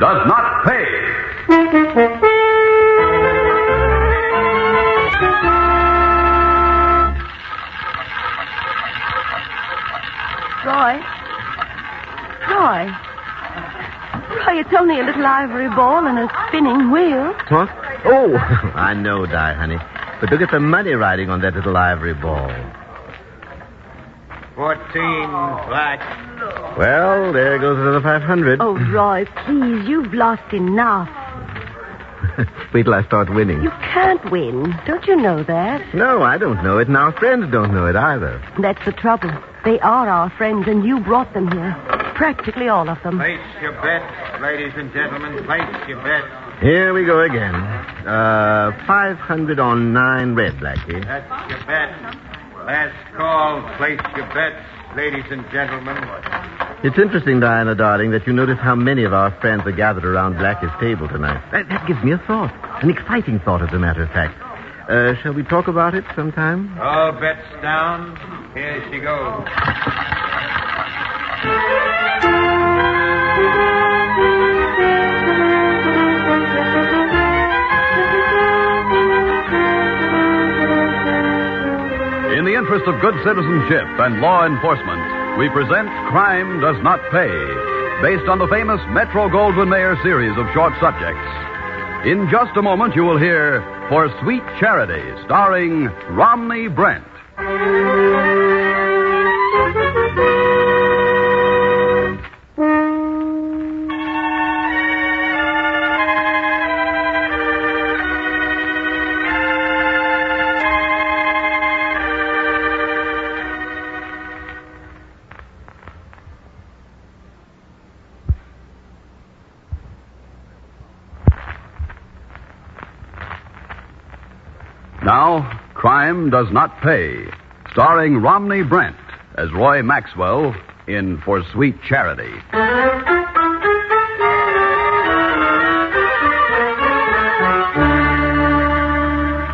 does not pay. Roy, it's only a little ivory ball and a spinning wheel. What? Oh, I know, Di, honey. But look at the money riding on that little ivory ball. 14 black. Well, there goes another 500. Oh, Roy, please, you've lost enough. Wait till I start winning. You can't win. Don't you know that? No, I don't know it, and our friends don't know it either. That's the trouble. They are our friends, and you brought them here. Practically all of them. Place your bets, ladies and gentlemen. Place your bets. Here we go again. 500 on 9 red, Blackie. That's your bet. Last call. Place your bets, ladies and gentlemen. It's interesting, Diana, darling, that you notice how many of our friends are gathered around Blackie's table tonight. That gives me a thought. An exciting thought, as a matter of fact. Shall we talk about it sometime? All bets down. Here she goes. In the interest of good citizenship and law enforcement, we present Crime Does Not Pay, based on the famous Metro-Goldwyn-Mayer series of short subjects. In just a moment, you will hear For Sweet Charity, starring Romney Brent. Now, Crime Does Not Pay, starring Romney Brent as Roy Maxwell in For Sweet Charity.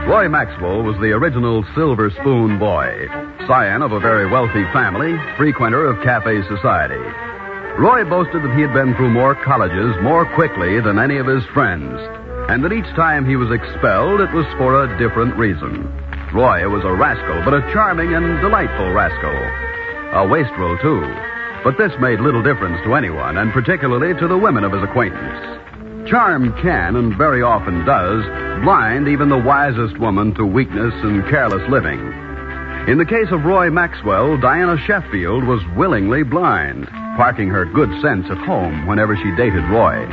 Roy Maxwell was the original Silver Spoon boy, scion of a very wealthy family, frequenter of cafe society. Roy boasted that he had been through more colleges more quickly than any of his friends, and that each time he was expelled, it was for a different reason. Roy was a rascal, but a charming and delightful rascal. A wastrel, too. But this made little difference to anyone, and particularly to the women of his acquaintance. Charm can, and very often does, blind even the wisest woman to weakness and careless living. In the case of Roy Maxwell, Diana Sheffield was willingly blind, parking her good sense at home whenever she dated Roy.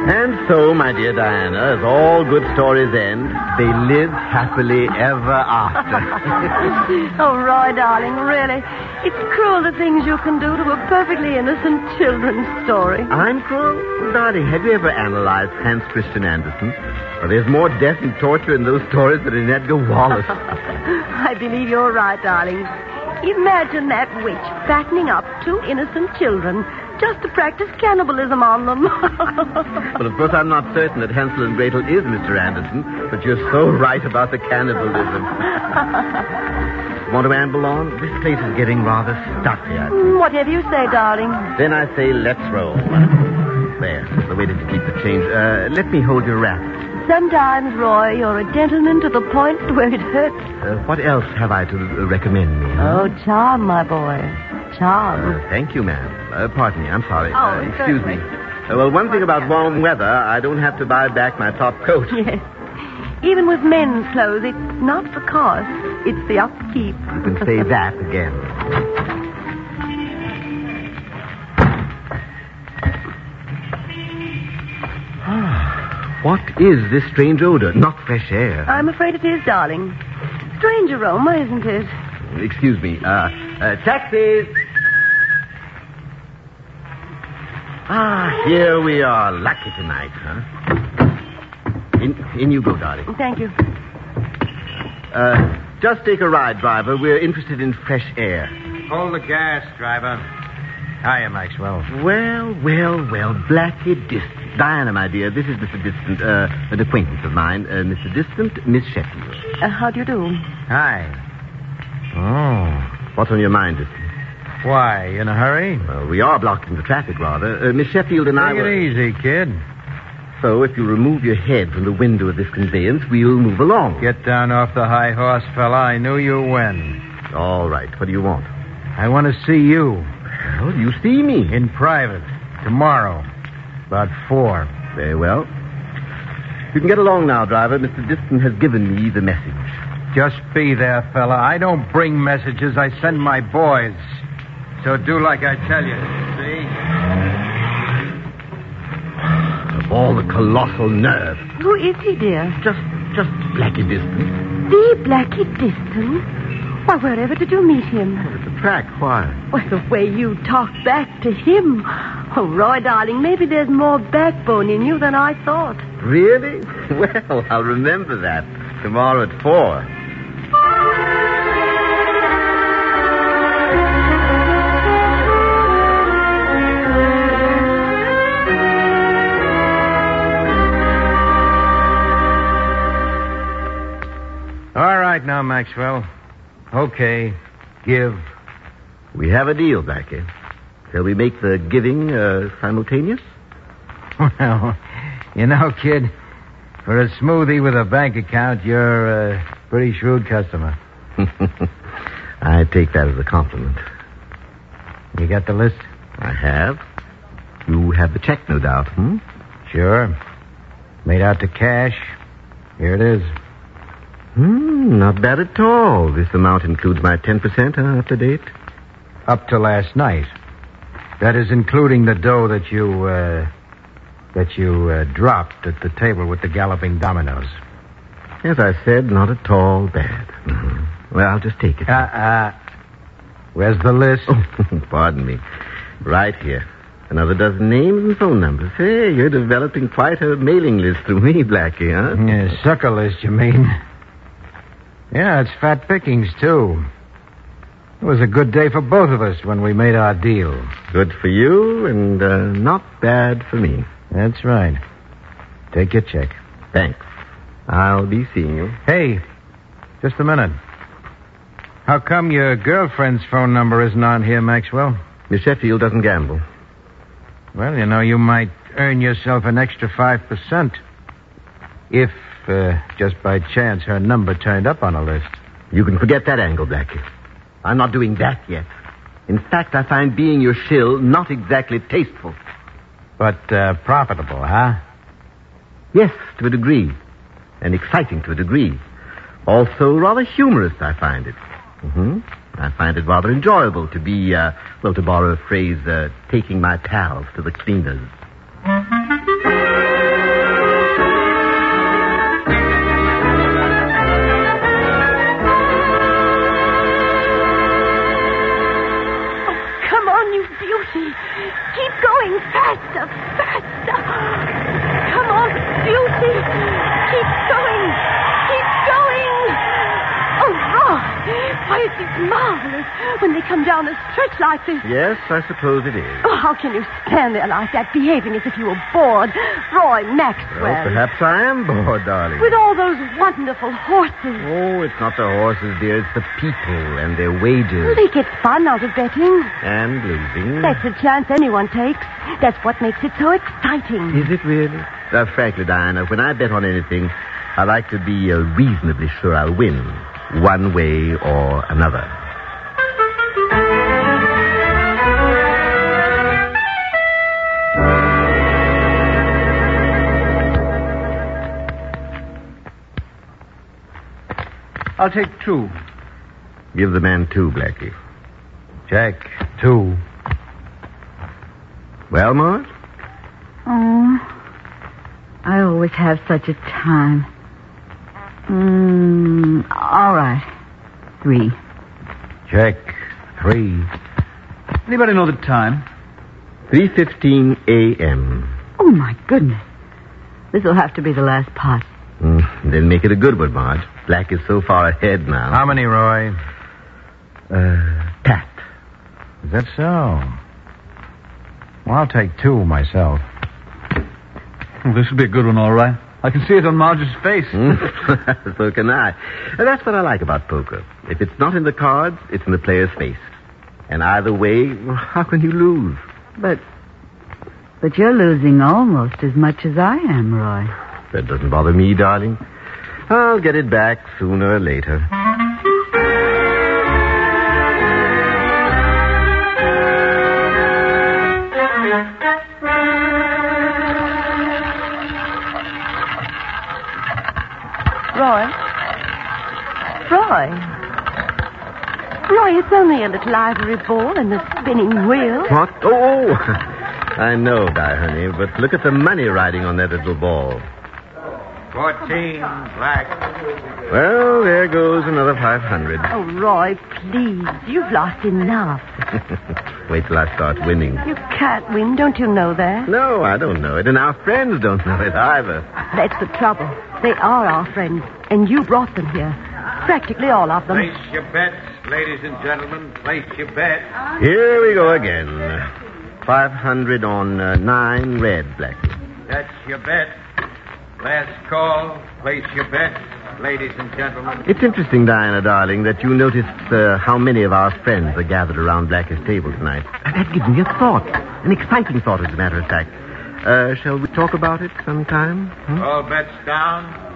And so, my dear Diana, as all good stories end, they lived happily ever after. Oh, Roy, darling, really. It's cruel the things you can do to a perfectly innocent children's story. I'm cruel? Darling, have you ever analyzed Hans Christian Andersen? Well, there's more death and torture in those stories than in Edgar Wallace. I believe you're right, darling. Imagine that witch fattening up 2 innocent children just to practice cannibalism on them. Well, of course, I'm not certain that Hansel and Gretel is Mr. Anderson, but you're so right about the cannibalism. Want to amble on? This place is getting rather stuffy, I think. Whatever you say, darling. Then I say, let's roll. There, the way to keep the change. Let me hold your wrap. Sometimes, Roy, you're a gentleman to the point where it hurts. What else have I to recommend me? Huh? Oh, charm, my boy. Charm. Thank you, ma'am. Pardon me, I'm sorry. Oh, excuse me. Well, one thing about warm weather, I don't have to buy back my top coat. Yes. Even with men's clothes, it's not the cost, it's the upkeep. You can say that again. What is this strange odor? Not fresh air. I'm afraid it is, darling. Strange aroma, isn't it? Excuse me. Taxis! Here we are. Lucky tonight, huh? In you go, darling. Thank you. Just take a ride, driver. We're interested in fresh air. Hold the gas, driver. Hiya, Maxwell. Well, Blackie Distant. Diana, my dear, this is Mr. Distant, an acquaintance of mine. Mr. Distant, Miss Sheffield. How do you do? Hi. Oh. What's on your mind, Distant? Why, in a hurry? Well, we are blocking the traffic, rather. Miss Sheffield and I Take it easy, kid. So if you remove your head from the window of this conveyance, we'll move along. Get down off the high horse, fella. I knew you when. All right. What do you want? I want to see you. Well, you see me. In private. Tomorrow. About 4. Very well. You can get along now, driver. Mr. Diston has given me the message. Just be there, fella. I don't bring messages. I send my boys. So do like I tell you, see? Of all the colossal nerve. Who is he, dear? Just Blackie Diston. The Blackie Diston? Why, wherever did you meet him? At the track. Why? Well, the way you talk back to him. Oh, Roy, darling, maybe there's more backbone in you than I thought. Really? Well, I'll remember that. Tomorrow at 4. All right now, Maxwell. Okay. Give. We have a deal, Blackie. Shall we make the giving simultaneous? Well, you know, kid, for a smoothie with a bank account, you're a pretty shrewd customer. I take that as a compliment. You got the list? I have. You have the check, no doubt, Sure. Made out to cash. Here it is. Not bad at all. This amount includes my 10%, up to date? Up to last night. That is including the dough that you dropped at the table with the galloping dominoes. As I said, not at all bad. Well, I'll just take it. Where's the list? Oh, pardon me. Right here. Another dozen names and phone numbers. Hey, you're developing quite a mailing list through me, Blackie, huh? Yeah, sucker list, you mean? Yeah, it's fat pickings, too. It was a good day for both of us when we made our deal. Good for you and not bad for me. That's right. Take your check. Thanks. I'll be seeing you. Hey, just a minute. How come your girlfriend's phone number isn't on here, Maxwell? Miss Sheffield doesn't gamble. Well, you know, you might earn yourself an extra 5% if, just by chance, her number turned up on a list. You can forget that angle, Blackie. I'm not doing that yet. In fact, I find being your shill not exactly tasteful. But profitable, huh? Yes, to a degree. And exciting to a degree. Also rather humorous, I find it. I find it rather enjoyable to be, to borrow a phrase, taking my pals to the cleaners. Keep going faster, faster. Come on, beauty. Keep going. Keep going. Oh, Roy, why, it is marvelous when they come down a stretch like this. Yes, I suppose it is. Oh, how can you stand there like that, behaving as if you were bored? Roy Maxwell. Well, perhaps I am bored, darling. With all those wonderful horses. Oh, it's not the horses, dear. It's the people and their wages. They get fun out of betting. And losing. That's a chance anyone takes. That's what makes it so exciting. Is it really? Frankly, Diana, when I bet on anything, I like to be reasonably sure I'll win, one way or another. I'll take 2. Give the man 2, Blackie. Check. 2. Well, Maud? Oh, I always have such a time. All right. 3. Check. 3. Anybody know the time? 3:15 a.m. Oh, my goodness. This'll have to be the last pot. Then make it a good one, Marge. Black is so far ahead now. How many, Roy? Pat. Is that so? Well, I'll take 2 myself. Well, this will be a good one, all right. I can see it on Marge's face. So can I. And that's what I like about poker. If it's not in the cards, it's in the player's face. And either way, how can you lose? But you're losing almost as much as I am, Roy. That doesn't bother me, darling. I'll get it back sooner or later. Roy, it's only a little ivory ball and the spinning wheel. What? Oh, I know, Di, honey, but look at the money riding on that little ball. 14 black. Well, there goes another 500. Oh, Roy, please. You've lost enough. Wait till I start winning. You can't win, don't you know that? No, I don't know it, and our friends don't know it either. That's the trouble. They are our friends, and you brought them here. Practically all of them. Place your bets, ladies and gentlemen. Place your bets. Here we go again. 500 on 9 red, Blackie. That's your bet. Last call. Place your bets, ladies and gentlemen. It's interesting, Diana, darling, that you noticed how many of our friends are gathered around Blackie's table tonight. That gives me a thought. An exciting thought, as a matter of fact. Shall we talk about it sometime? All bets down.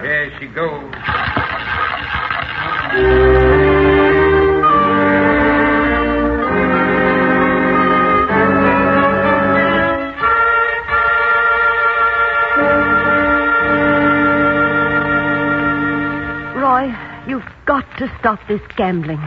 There she goes. Roy, you've got to stop this gambling.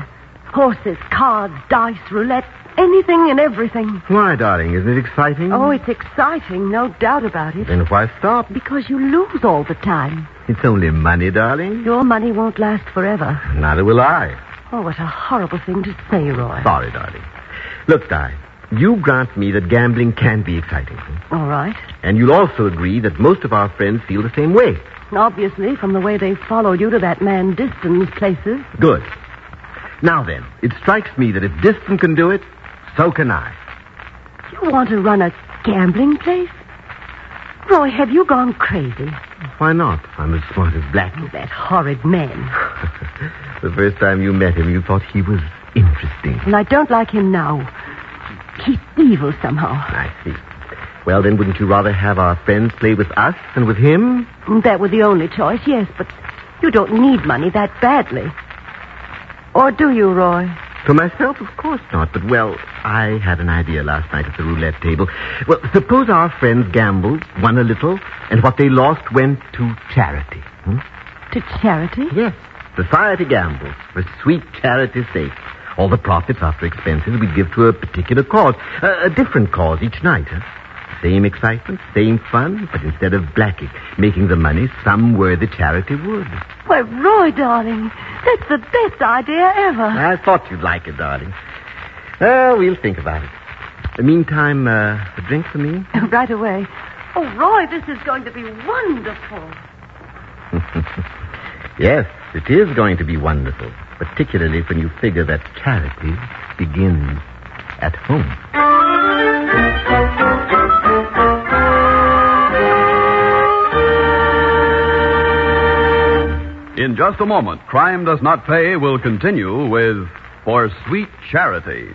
Horses, cards, dice, roulette, anything and everything. Why, darling? Isn't it exciting? Oh, it's exciting, no doubt about it. Then why stop? Because you lose all the time. It's only money, darling. Your money won't last forever. Neither will I. Oh, what a horrible thing to say, Roy. Sorry, darling. Look, Di, you grant me that gambling can be exciting. All right. And you'll also agree that most of our friends feel the same way. Obviously, from the way they followed you to that man Diston's places. Good. Now then, it strikes me that if Diston can do it, so can I. You want to run a gambling place? Roy, have you gone crazy? Why not? I'm as smart as Blackie. That horrid man. The first time you met him, you thought he was interesting. And I don't like him now. He's evil somehow. I see. Well, then, wouldn't you rather have our friends play with us than with him? That were the only choice, yes, but you don't need money that badly. Or do you, Roy? For myself, of course not. But, well, I had an idea last night at the roulette table. Well, suppose our friends gambled, won a little, and what they lost went to charity. To charity? Yes. Society gambles for sweet charity's sake. All the profits after expenses we'd give to a particular cause. A different cause each night, huh? Same excitement, same fun, but instead of Blackie making the money, some worthy charity would. Why, Roy, darling, that's the best idea ever. I thought you'd like it, darling. We'll think about it. Meantime, a drink for me? Right away. Oh, Roy, this is going to be wonderful. Yes, it is going to be wonderful, particularly when you figure that charity begins at home. In just a moment, Crime Does Not Pay will continue with For Sweet Charity.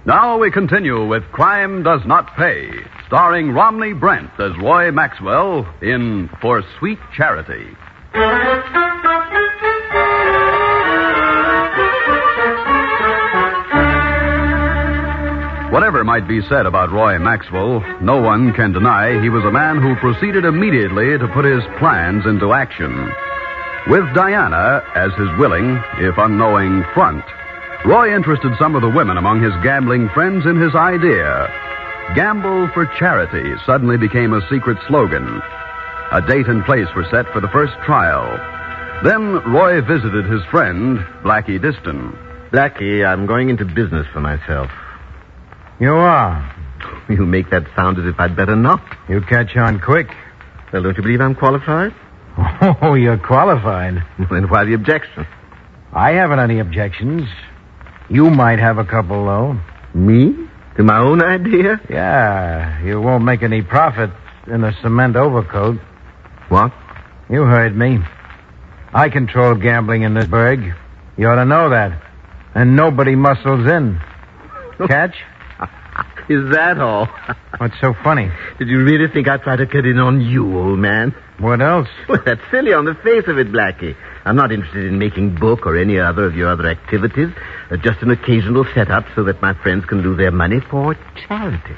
Now we continue with Crime Does Not Pay, starring Romney Brent as Roy Maxwell in For Sweet Charity. Whatever might be said about Roy Maxwell, no one can deny he was a man who proceeded immediately to put his plans into action. With Diana as his willing, if unknowing, front, Roy interested some of the women among his gambling friends in his idea. Gamble for Charity suddenly became a secret slogan. A date and place were set for the first trial. Then Roy visited his friend, Blackie Diston. Blackie, I'm going into business for myself. You are? You make that sound as if I'd better not. You catch on quick. Well, don't you believe I'm qualified? Oh, you're qualified. Then why the objection? I haven't any objections. You might have a couple, though. Me? To my own idea? Yeah, you won't make any profit in a cement overcoat. What? You heard me. I control gambling in this burg. You ought to know that. And nobody muscles in. Catch? Is that all? What's so funny? Did you really think I'd try to cut in on you, old man? What else? Well, that's silly on the face of it, Blackie. I'm not interested in making book or any other of your other activities. Just an occasional setup so that my friends can lose their money for charity.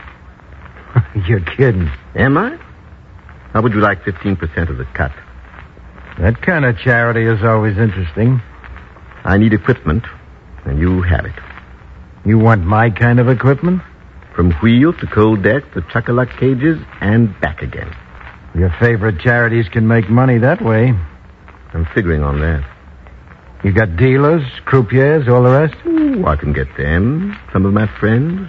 You're kidding. Am I? How would you like 15% of the cut? That kind of charity is always interesting. I need equipment, and you have it. You want my kind of equipment? From wheel to cold deck to chuck-a-luck cages and back again. Your favorite charities can make money that way. I'm figuring on that. You got dealers, croupiers, all the rest? Ooh, I can get them. Some of my friends.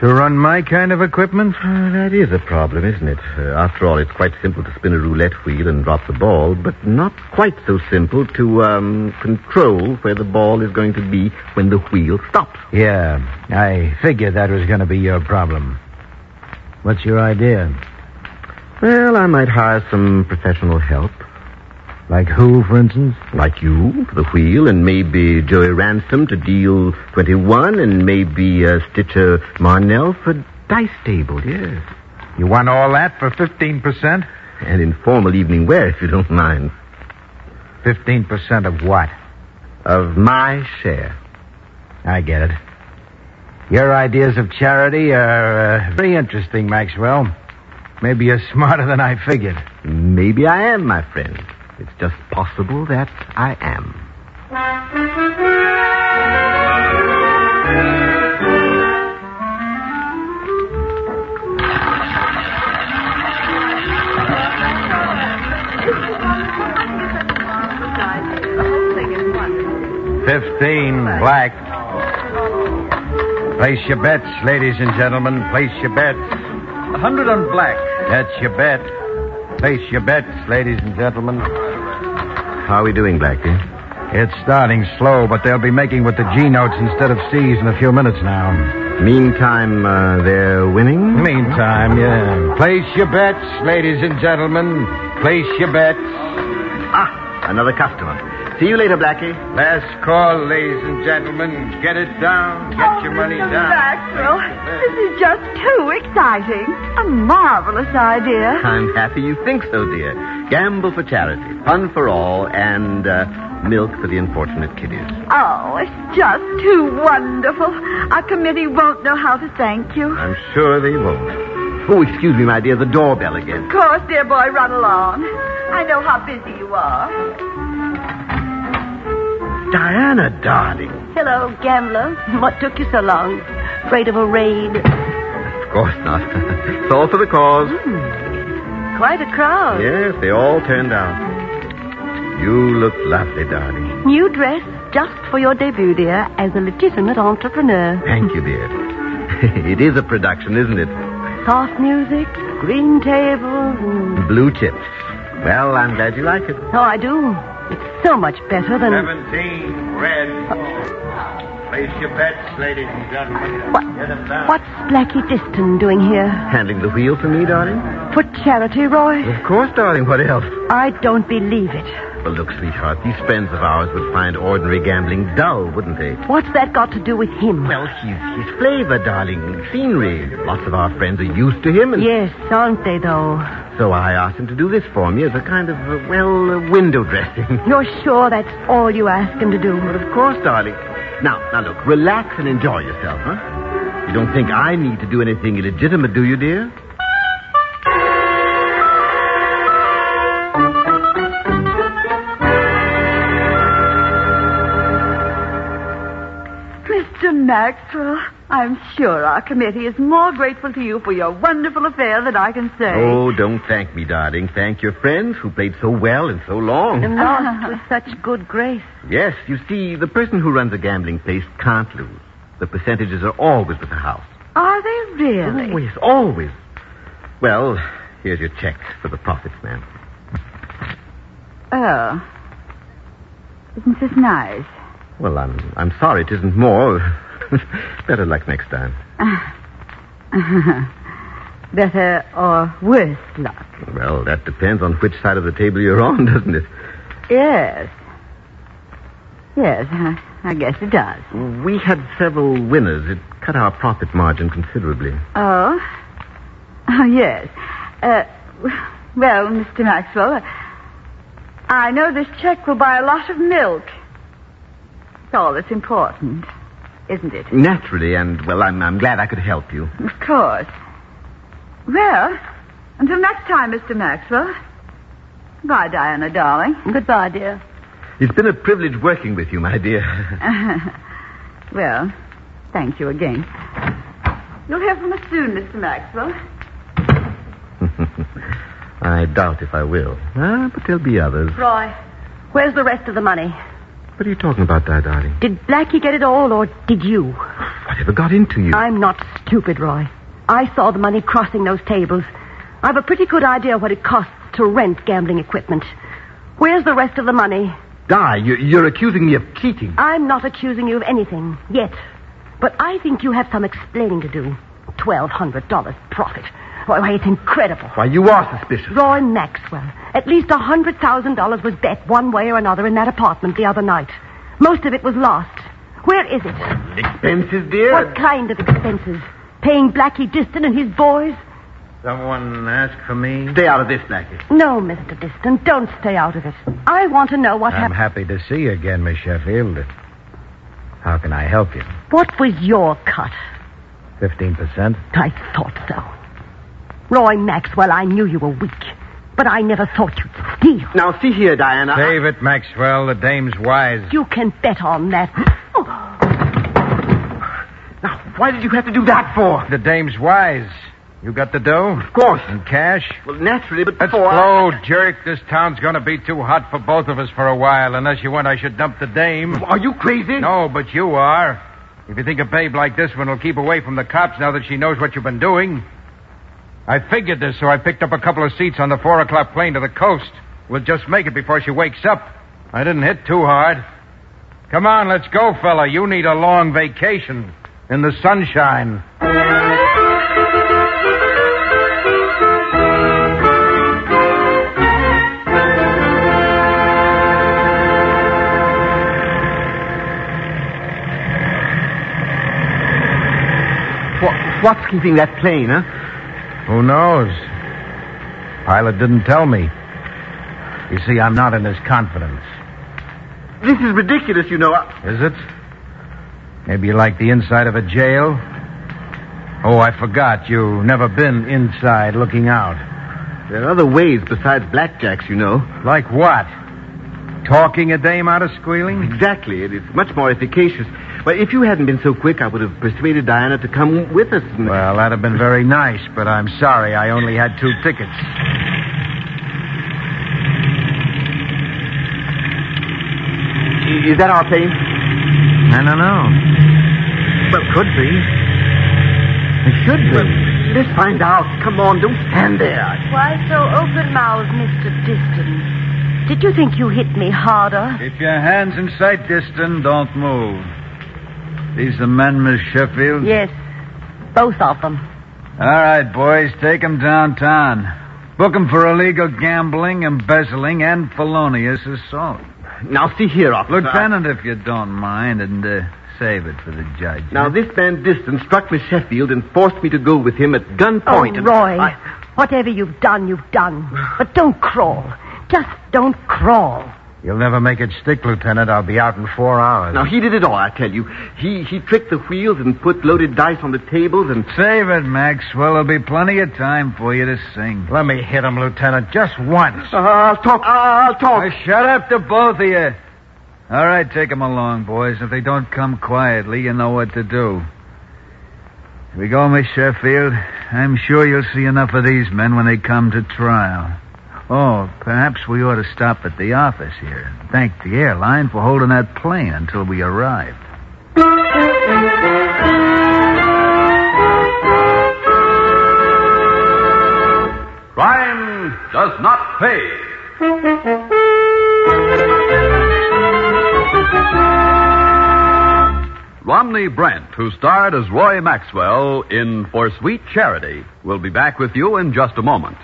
To run my kind of equipment? That is a problem, isn't it? After all, it's quite simple to spin a roulette wheel and drop the ball, but not quite so simple to control where the ball is going to be when the wheel stops. Yeah, I figured that was going to be your problem. What's your idea? Well, I might hire some professional help. Like who, for instance? Like you, for the wheel, and maybe Joey Ransom to deal 21, and maybe Stitcher Marnell for dice table, yes. You want all that for 15%? And informal evening wear, if you don't mind. 15% of what? Of my share. I get it. Your ideas of charity are very interesting, Maxwell. Maybe you're smarter than I figured. Maybe I am, my friend. It's just possible that I am. $15 black. Place your bets, ladies and gentlemen. Place your bets. 100 on black. That's your bet. Place your bets, ladies and gentlemen. How are we doing, Blackie? It's starting slow, but they'll be making with the G notes instead of C's in a few minutes now. Meantime, they're winning? Meantime, yeah. Place your bets, ladies and gentlemen. Place your bets. Ah, another customer. See you later, Blackie. Last call, ladies and gentlemen. Get it down. Get your money Mr. down. Maxwell, this is just too exciting. A marvelous idea. I'm happy you think so, dear. Gamble for charity, fun for all, and milk for the unfortunate kiddies. Oh, it's just too wonderful. Our committee won't know how to thank you. I'm sure they won't. Oh, excuse me, my dear, the doorbell again. Of course, dear boy, run along. I know how busy you are. Diana, darling. Hello, gambler. What took you so long? Afraid of a raid? Of course not. It's all for the cause. Quite a crowd. Yes, they all turned out. You look lovely, darling. New dress just for your debut, dear, as a legitimate entrepreneur. Thank you, dear. It is a production, isn't it? Soft music, green tables, and... Blue chips. Well, I'm glad you like it. Oh, I do. It's so much better than... 17, red. Place your bets, ladies and gentlemen. Get them down. What's Blackie Diston doing here? Handling the wheel for me, darling? For charity, Roy? Of course, darling. What else? I don't believe it. Well, look, sweetheart, these friends of ours would find ordinary gambling dull, wouldn't they? What's that got to do with him? Well, he's his flavor, darling. Scenery. Lots of our friends are used to him, and... Yes, aren't they, though? So I asked him to do this for me as a kind of, window dressing. You're sure that's all you ask him to do? But of course, darling. Now, look, relax and enjoy yourself, huh? You don't think I need to do anything illegitimate, do you, dear? Mr. Maxwell, I'm sure our committee is more grateful to you for your wonderful affair than I can say. Oh, don't thank me, darling. Thank your friends who played so well and so long. And lost with such good grace. Yes, you see, the person who runs a gambling place can't lose. The percentages are always with the house. Are they really? Always, always. Well, here's your check for the profits, ma'am. Oh. Isn't this nice? Well, I'm sorry it isn't more. Better luck next time. Better or worse luck? Well, that depends on which side of the table you're on, doesn't it? Yes. Yes, I guess it does. We had several winners. It cut our profit margin considerably. Oh? Oh, yes. Well, Mr. Maxwell, I know this check will buy a lot of milk. It's all that's important, isn't it? Naturally, and, well, I'm glad I could help you. Of course. Well, until next time, Mr. Maxwell. Goodbye, Diana, darling. Goodbye, dear. It's been a privilege working with you, my dear. Well, thank you again. You'll hear from us soon, Mr. Maxwell. I doubt if I will. But there'll be others. Roy, where's the rest of the money? What are you talking about, darling? Did Blackie get it all, or did you? Whatever got into you? I'm not stupid, Roy. I saw the money crossing those tables. I've a pretty good idea what it costs to rent gambling equipment. Where's the rest of the money? Di, you're accusing me of cheating. I'm not accusing you of anything, yet. But I think you have some explaining to do. $1,200 profit. Why, it's incredible. Why, you are suspicious. Roy Maxwell. At least $100,000 was bet one way or another in that apartment the other night. Most of it was lost. Where is it? Expenses, dear? What kind of expenses? Paying Blackie Diston and his boys? Someone ask for me? Stay out of this, Blackie. No, Mr. Diston, don't stay out of it. I want to know what I'm happened. happy to see you again, Miss Sheffield. How can I help you? What was your cut? 15%? I thought so. Roy Maxwell, I knew you were weak, but I never thought you'd steal. Now, see here, Diana. Save it, Maxwell. The dame's wise. You can bet on that. Oh. Now, why did you have to do that for? The dame's wise. You got the dough? Of course. In cash? Well, naturally, but Let's before... blow, jerk. This town's going to be too hot for both of us for a while. Unless you want I should dump the dame. Are you crazy? No, but you are. If you think a babe like this one will keep away from the cops now that she knows what you've been doing. I figured this, so I picked up a couple of seats on the 4 o'clock plane to the coast. We'll just make it before she wakes up. I didn't hit too hard. Come on, let's go, fella. You need a long vacation in the sunshine. What's keeping that plane, huh? Who knows? Pilot didn't tell me. You see, I'm not in his confidence. This is ridiculous, you know. Is it? Maybe you like the inside of a jail? Oh, I forgot. You've never been inside looking out. There are other ways besides blackjacks, you know. Like what? Talking a dame out of squealing? Exactly. It is much more efficacious. But if you hadn't been so quick, I would have persuaded Diana to come with us. Well, that'd have been very nice, but I'm sorry I only had 2 tickets. Is that our plane? I don't know. Well, could be. It should be. Well, let's find out. Come on, don't stand there. Why so open-mouthed, Mr. Diston? Did you think you hit me harder? Keep your hands in sight, Diston. Don't move. These the men, Miss Sheffield? Yes, both of them. All right, boys, take them downtown. Book them for illegal gambling, embezzling, and felonious assault. Now, see here, officer. Lieutenant, if you don't mind, and save it for the judge. Now, this man Diston struck Miss Sheffield and forced me to go with him at gunpoint. Oh, Roy, whatever you've done, you've done. But don't crawl. Just don't crawl. You'll never make it stick, Lieutenant. I'll be out in 4 hours. Now, he did it all, I tell you. He tricked the wheels and put loaded dice on the tables and... Save it, Maxwell. There'll be plenty of time for you to sing. Let me hit him, Lieutenant, just once. I'll talk. Now, shut up to both of you. All right, take them along, boys. If they don't come quietly, you know what to do. Here we go, Miss Sheffield. I'm sure you'll see enough of these men when they come to trial. Oh, perhaps we ought to stop at the office here and thank the airline for holding that plane until we arrived. Crime does not pay. Tony Brent, who starred as Roy Maxwell in For Sweet Charity, will be back with you in just a moment.